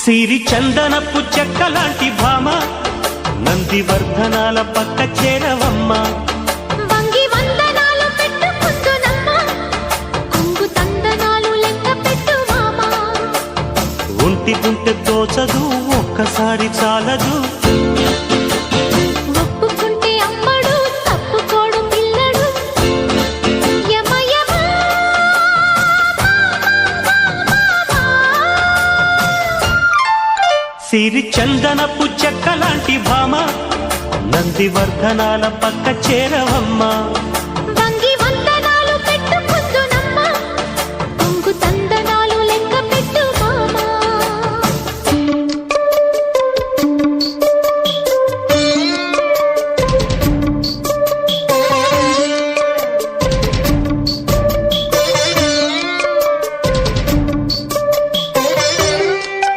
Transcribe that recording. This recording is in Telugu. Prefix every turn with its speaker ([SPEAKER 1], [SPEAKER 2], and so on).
[SPEAKER 1] సిరి చందనపు చెక్కలాంటి భామ నందివర్ధనాల పక్క చేరవమ్మ.
[SPEAKER 2] వంగి వందనాలు పెట్టుకుందునమ్మ కొంగు తందనాలు లెక్క పెట్టు మామ.
[SPEAKER 1] ఒంటి గుంటె తోచదు ఒక్కసారి చాలదు
[SPEAKER 2] ఒప్పుకుంటే అమ్మడు తప్పుకోడు పిల్లడు యమ యమ
[SPEAKER 1] సిరి చందనపు చెక్కలాంటి భామ నందివర్ధనాల పక్క చేరవమ్మ.
[SPEAKER 2] వంగి